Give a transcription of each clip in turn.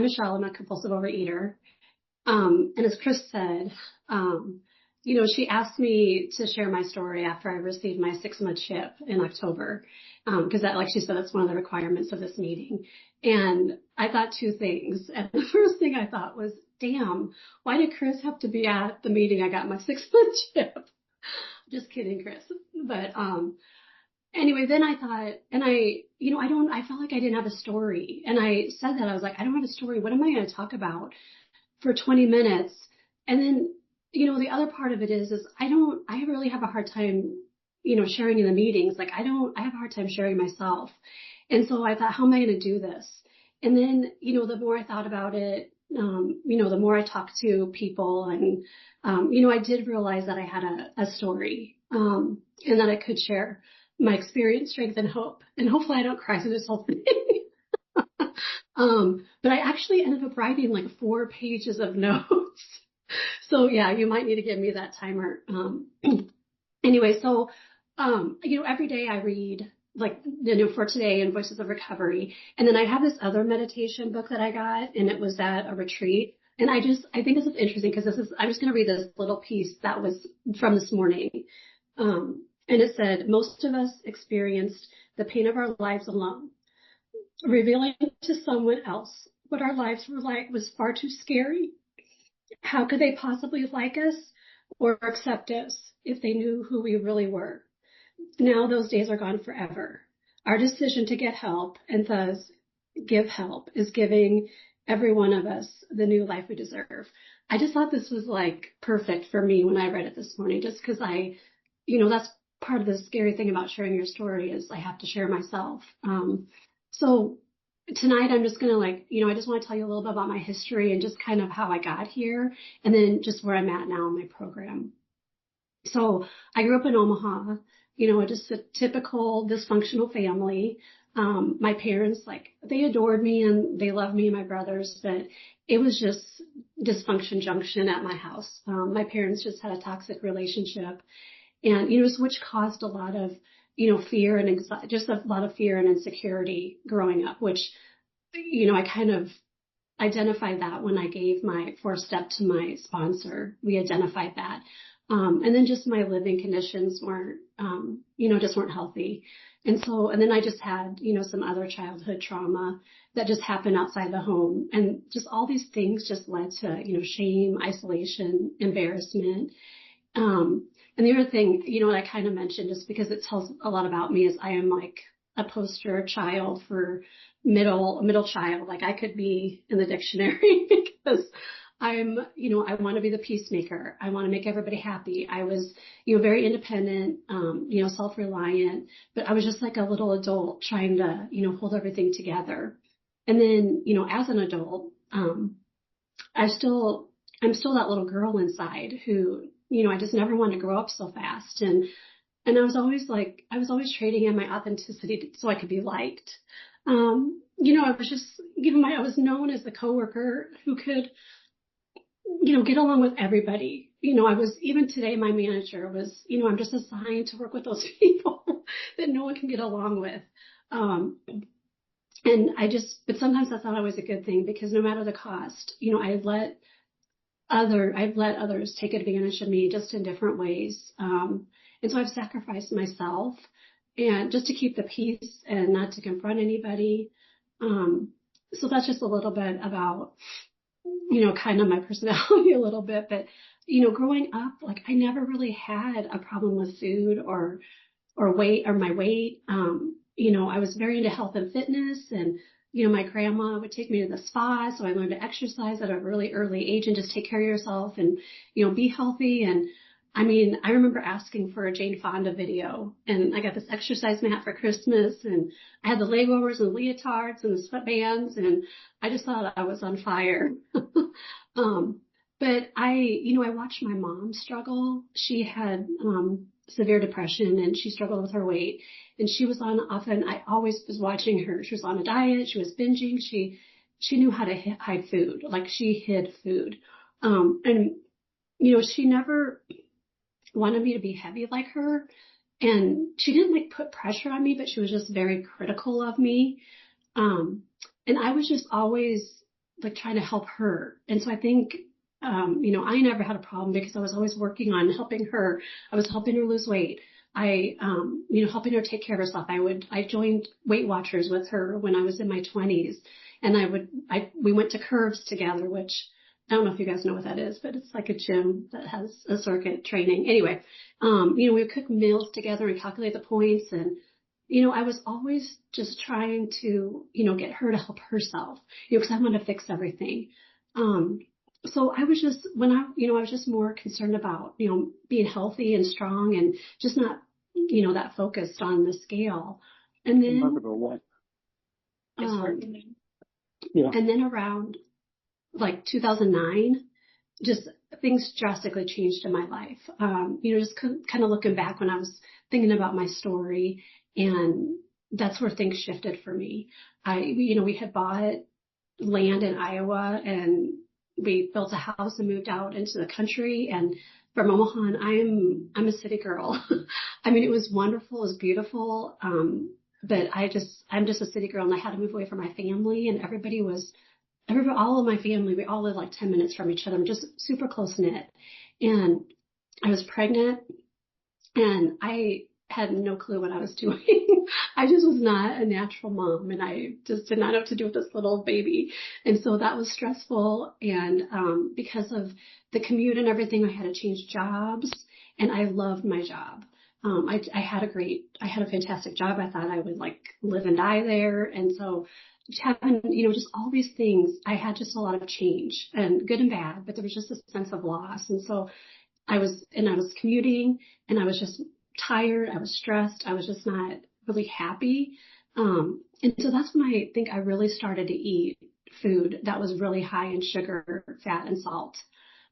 I'm Michelle. I'm a compulsive overeater. And as Chris said, she asked me to share my story after I received my 6-month chip in October. Because that, like she said, that's one of the requirements of this meeting. And I thought two things. And the first thing I thought was, damn, why did Chris have to be at the meeting I got my 6-month chip? Just kidding, Chris. But, anyway, then I thought, and I felt like I didn't have a story. And I said that, I was like, I don't have a story. What am I going to talk about for 20 minutes? And then, the other part of it is I really have a hard time, sharing in the meetings. Like I have a hard time sharing myself. And so I thought, how am I going to do this? And then, the more I thought about it, the more I talked to people and, I did realize that I had a story, and that I could share my experience, strength, and hope. And hopefully I don't cry through this whole thing. But I actually ended up writing like 4 pages of notes. So yeah, you might need to give me that timer. Anyway, so, every day I read like, for today in Voices of Recovery. And then I have this other meditation book that I got, and it was at a retreat. And I think this is interesting because I'm just going to read this little piece that was from this morning. And it said, most of us experienced the pain of our lives alone. Revealing to someone else what our lives were like was far too scary. How could they possibly like us or accept us if they knew who we really were? Now those days are gone forever. Our decision to get help and thus give help is giving every one of us the new life we deserve. I just thought this was like perfect for me when I read it this morning, just because that's part of the scary thing about sharing your story is I have to share myself. So tonight I'm just going to I just want to tell you a little bit about my history and just kind of how I got here and then just where I'm at now in my program. So I grew up in Omaha, just a typical dysfunctional family. My parents, they adored me and they loved me and my brothers, but it was just dysfunction junction at my house. My parents just had a toxic relationship and, which caused a lot of, fear and anxiety, just a lot of fear and insecurity growing up, which, I kind of identified that when I gave my 4-step to my sponsor. We identified that. And then just my living conditions weren't, just weren't healthy. And then I just had, some other childhood trauma that just happened outside the home. And just all these things just led to, shame, isolation, embarrassment. And the other thing, what I kind of mentioned, just because it tells a lot about me, is I am like a poster child for middle child. Like I could be in the dictionary because I'm, I want to be the peacemaker. I want to make everybody happy. I was, very independent, self-reliant, but I was just like a little adult trying to, hold everything together. And then, as an adult, I'm still that little girl inside who, I just never wanted to grow up so fast. And I was always trading in my authenticity so I could be liked. I was just, I was known as the coworker who could, get along with everybody. Even today, my manager was, I'm just assigned to work with those people that no one can get along with. But sometimes that's not always a good thing because no matter the cost, I've let others take advantage of me just in different ways. And so I've sacrificed myself and just to keep the peace and not to confront anybody. So that's just a little bit about, kind of my personality a little bit, but, growing up, I never really had a problem with food or weight or my weight. I was very into health and fitness and, my grandma would take me to the spa. So I learned to exercise at a really early age and just take care of yourself and, be healthy. And I remember asking for a Jane Fonda video and I got this exercise mat for Christmas and I had the leg warmers and leotards and the sweatbands and I just thought I was on fire. But I watched my mom struggle. She had, severe depression and she struggled with her weight and she was I always was watching her. She was on a diet. She was binging. She knew how to hide food. She hid food. And, she never wanted me to be heavy like her. And she didn't put pressure on me, but she was just very critical of me. And I was just always like trying to help her. And so I think, I never had a problem because I was always working on helping her. I was helping her lose weight. Helping her take care of herself. I joined Weight Watchers with her when I was in my 20s, and we went to Curves together, which I don't know if you guys know what that is, but it's like a gym that has a circuit training. Anyway, we would cook meals together and calculate the points. And, I was always just trying to, get her to help herself, because I wanted to fix everything. So I was just, I was just more concerned about, being healthy and strong and just not, that focused on the scale. And then, and then around like 2009, just things drastically changed in my life. Just kind of looking back when I was thinking about my story, and that's where things shifted for me. We had bought land in Iowa, and we built a house and moved out into the country and from Omaha, and I'm a city girl. I mean, it was wonderful, it was beautiful. But I'm just a city girl, and I had to move away from my family, and all of my family, we all live like 10 minutes from each other. I'm just super close knit. And I was pregnant, and I had no clue what I was doing. I just was not a natural mom, and I just did not know what to do with this little baby. And so that was stressful. And because of the commute and everything, I had to change jobs, and I loved my job. I had a fantastic job. I thought I would like live and die there. And so having, just all these things, I had just a lot of change, and good and bad, but there was just a sense of loss. And so I was commuting, and I was just tired. I was stressed. I was just not really happy. And so that's when I think I really started to eat food that was really high in sugar, fat, and salt.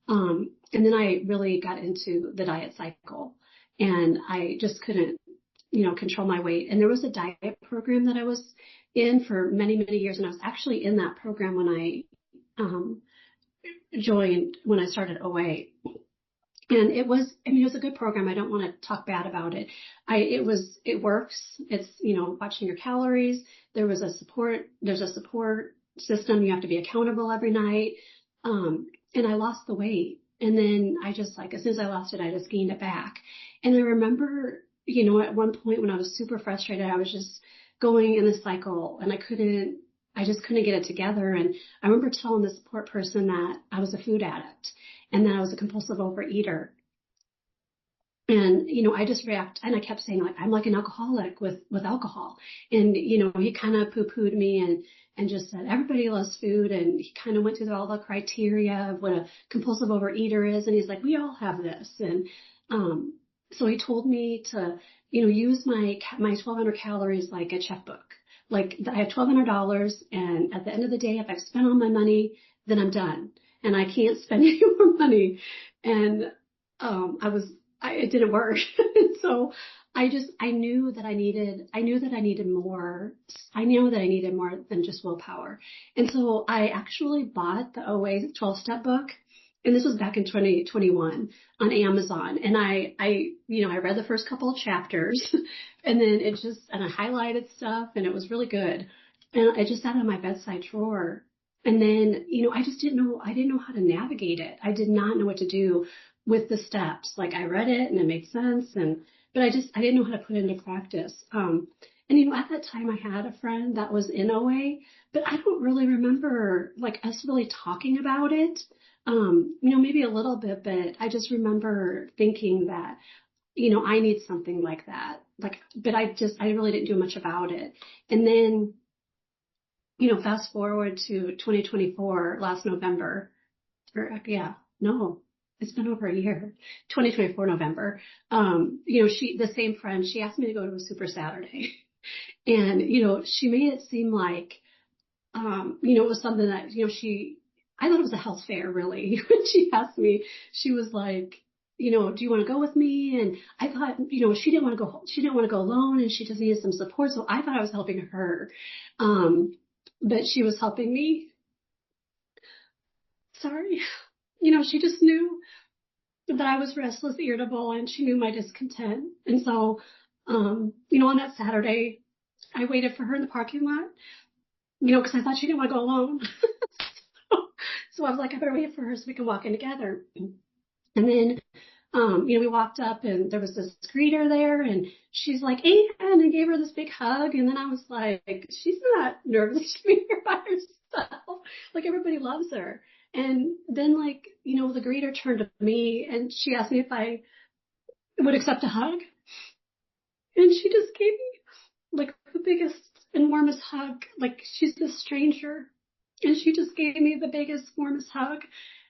And then I really got into the diet cycle, and I just couldn't, control my weight. And there was a diet program that I was in for many, many years. And I was actually in that program when I, when I started OA. And it was a good program. I don't want to talk bad about it. It works. It's, watching your calories. There's a support system. You have to be accountable every night. And I lost the weight. And then I just as soon as I lost it, I just gained it back. And I remember, at one point when I was super frustrated, I was just going in this cycle, and I just couldn't get it together. And I remember telling the support person that I was a food addict and that I was a compulsive overeater. And, I just and I kept saying, like, I'm like an alcoholic with alcohol. And, he kind of poo-pooed me and just said, everybody loves food. And he kind of went through all the criteria of what a compulsive overeater is. And he's like, we all have this. And, so he told me to, use my 1,200 calories like a checkbook. Like, I have $1,200, and at the end of the day, if I've spent all my money, then I'm done, and I can't spend any more money. And it didn't work. So I knew that I needed more. I knew that I needed more than just willpower. And so I actually bought the OA 12-step book. And this was back in 2021 on Amazon. And I read the first couple of chapters, and then I highlighted stuff, and it was really good. And I just sat on my bedside drawer. And then, I didn't know how to navigate it. I did not know what to do with the steps. Like, I read it and it made sense, but I didn't know how to put it into practice. And at that time I had a friend that was in OA, but I don't really remember like us really talking about it. Maybe a little bit, but I just remember thinking that, I need something like that. Like, but I really didn't do much about it. And then, fast forward to 2024, last November, it's been over a year, 2024 November. The same friend, she asked me to go to a Super Saturday, and, she made it seem like, it was something that, I thought it was a health fair, really. When she asked me, she was like, do you want to go with me? And I thought, she didn't want to go alone, and she just needed some support. So I thought I was helping her. But she was helping me. Sorry. She just knew that I was restless, irritable, and she knew my discontent. And so, on that Saturday, I waited for her in the parking lot, because I thought she didn't want to go alone. So I was like, I better wait for her so we can walk in together. And then, we walked up and there was this greeter there and she's like, Anne, and I gave her this big hug. And then I was like, she's not nervous to be here by herself. Like everybody loves her. And then the greeter turned to me and she asked me if I would accept a hug. And she just gave me like the biggest and warmest hug. Like she's a stranger. And she just gave me the biggest, warmest hug.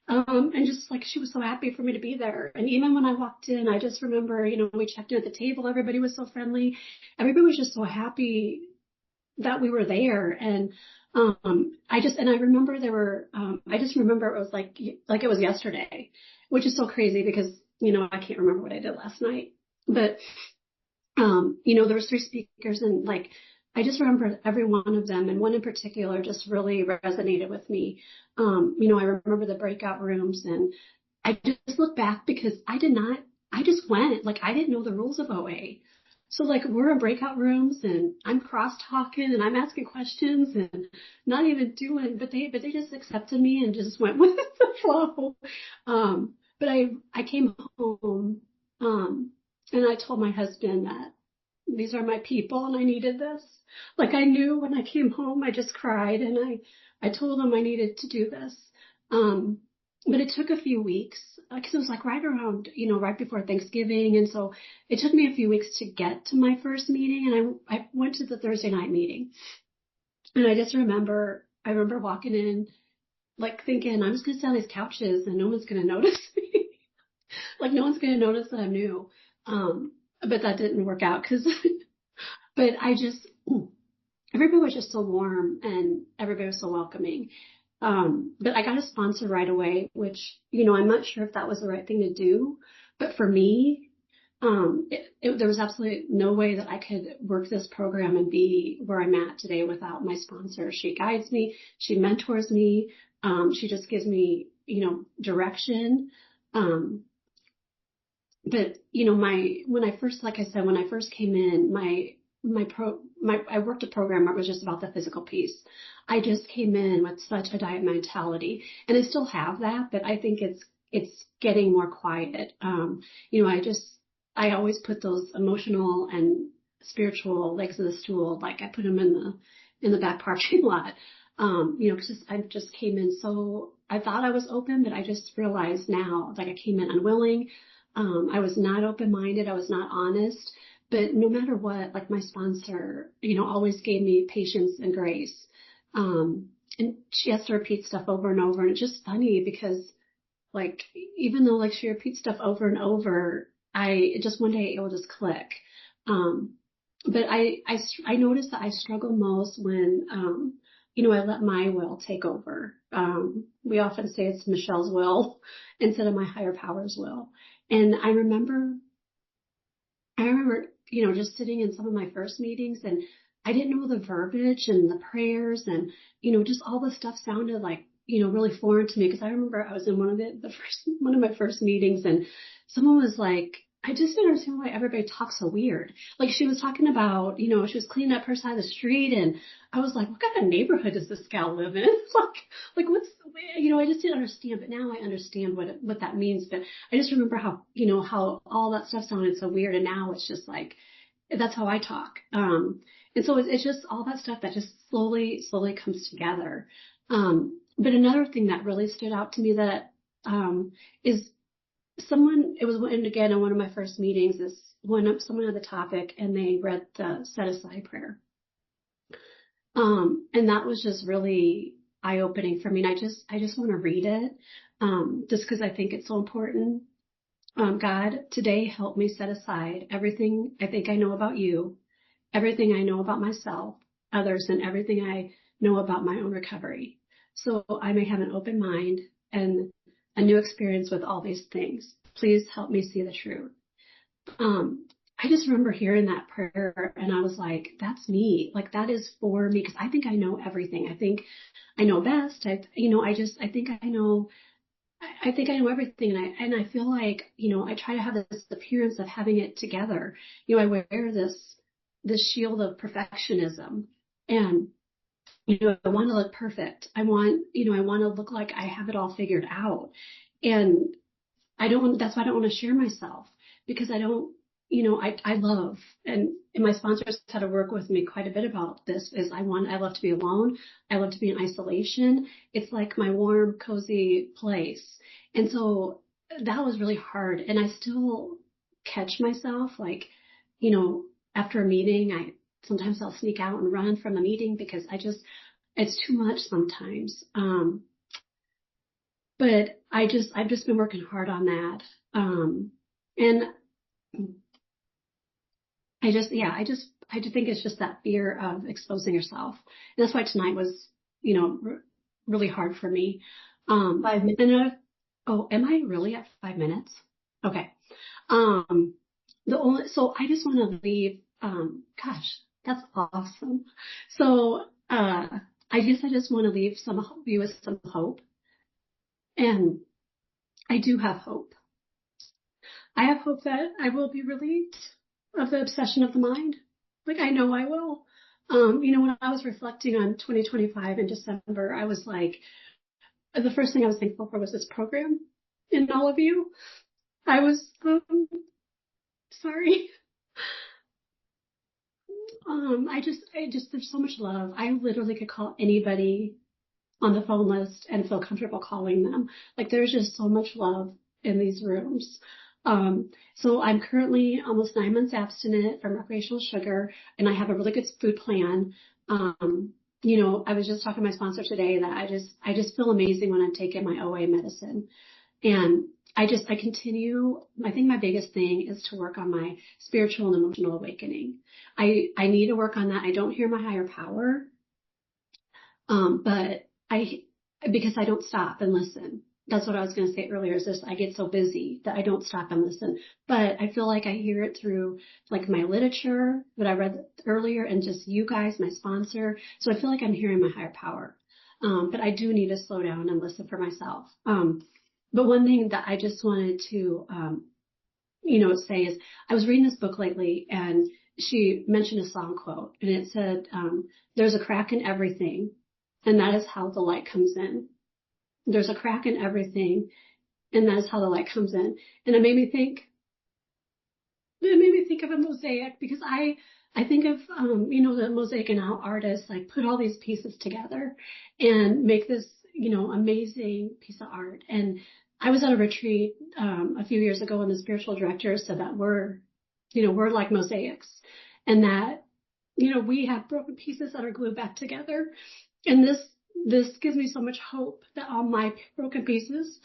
And just like she was so happy for me to be there. And even when I walked in, I just remember, we checked in at the table. Everybody was so friendly. Everybody was just so happy that we were there. And I remember I just remember it was like it was yesterday, which is so crazy because, I can't remember what I did last night. But, there was 3 speakers and I just remember every one of them, and one in particular just really resonated with me. I remember the breakout rooms, and I just look back because I just went, I didn't know the rules of OA. So we're in breakout rooms and I'm cross talking and I'm asking questions and not even doing, but they just accepted me and just went with the flow. But I came home, and I told my husband that these are my people and I needed this. I knew when I came home, I just cried and I told him I needed to do this. But it took a few weeks because it was right around, right before Thanksgiving. And so it took me a few weeks to get to my first meeting, and I went to the Thursday night meeting. And I remember walking in, thinking I'm just going to sit on these couches and no one's going to notice me. No one's going to notice that I'm new. But that didn't work out but everybody was just so warm and everybody was so welcoming. But I got a sponsor right away, which, I'm not sure if that was the right thing to do, but for me, there was absolutely no way that I could work this program and be where I'm at today without my sponsor. She guides me. She mentors me. She just gives me, direction. But when I first came in, I worked a program where it was just about the physical piece. I just came in with such a diet mentality, and I still have that, but I think it's getting more quiet. I always put those emotional and spiritual legs of the stool, I put them in the back parking lot. Cause I just came in I thought I was open, but I just realized now, I came in unwilling. I was not open-minded. I was not honest. But no matter what, my sponsor, always gave me patience and grace. And she has to repeat stuff over and over. And it's just funny because, even though, she repeats stuff over and over, just one day it will just click. But I noticed that I struggle most when, I let my will take over. We often say it's Michelle's will instead of my higher power's will. And I remember, just sitting in some of my first meetings, and I didn't know the verbiage and the prayers and, just all the stuff sounded really foreign to me. Because I remember I was in one of my first meetings, and someone was like, I just didn't understand why everybody talks so weird. She was talking about, she was cleaning up her side of the street, and I was like, what kind of neighborhood does this gal live in? What's, I just didn't understand, but now I understand what that means. But I just remember how all that stuff sounded so weird, and now it's just that's how I talk. And so it's just all that stuff that just slowly comes together. But another thing that really stood out to me that, is it was, and again, in one of my first meetings, someone had the topic and they read the set aside prayer. And that was just really eye-opening for me. And I just want to read it, just because I think it's so important. God, today help me set aside everything I think I know about you, everything I know about myself, others, and everything I know about my own recovery, so I may have an open mind and a new experience with all these things. Please help me see the truth. I just remember hearing that prayer and I was like, that's me. That is for me, because I think I know everything. I think I know best. I think I know everything. And I feel I try to have this appearance of having it together. I wear this shield of perfectionism, and I want to look perfect. I want to look like I have it all figured out. And that's why I don't want to share myself because I don't, I love, and my sponsors had to work with me quite a bit about this is I love to be alone. I love to be in isolation. It's like my warm, cozy place. And so that was really hard. And I still catch myself like, you know, after a meeting, sometimes I'll sneak out and run from a meeting because it's too much sometimes. But I've just been working hard on that. And I just think it's just that fear of exposing yourself. And that's why tonight was, really hard for me. 5 minutes. Oh, am I really at 5 minutes? Okay. Um, so I just want to leave, gosh, that's awesome. So, I guess I just want to leave you with some hope. And I do have hope. I have hope that I will be relieved of the obsession of the mind. Like I know I will. When I was reflecting on 2025 in December, I was like, the first thing I was thankful for was this program and all of you. I was, sorry. There's so much love. I literally could call anybody on the phone list and feel comfortable calling them. Like there's just so much love in these rooms. So I'm currently almost 9 months abstinent from recreational sugar and I have a really good food plan. I was just talking to my sponsor today that I just feel amazing when I'm taking my OA medicine. And I continue, I think my biggest thing is to work on my spiritual and emotional awakening. I need to work on that. I don't hear my higher power. But because I don't stop and listen. That's what I was going to say earlier is this, I get so busy that I don't stop and listen. But I feel like I hear it through like my literature that I read earlier and just you guys, my sponsor. So I feel like I'm hearing my higher power. But I do need to slow down and listen for myself. But one thing that I just wanted to, say is I was reading this book lately and she mentioned a song quote and it said, there's a crack in everything. And that is how the light comes in. There's a crack in everything, and that is how the light comes in. And it made me think of a mosaic because I think of, the mosaic and how artists like put all these pieces together and make this, amazing piece of art. And I was at a retreat, a few years ago and the spiritual director said that we're like mosaics and that, we have broken pieces that are glued back together. And this gives me so much hope that all my broken pieces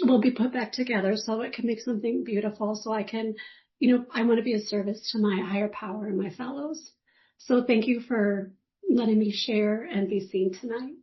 will be put back together so it can make something beautiful so I can, I want to be of service to my higher power and my fellows. So thank you for letting me share and be seen tonight.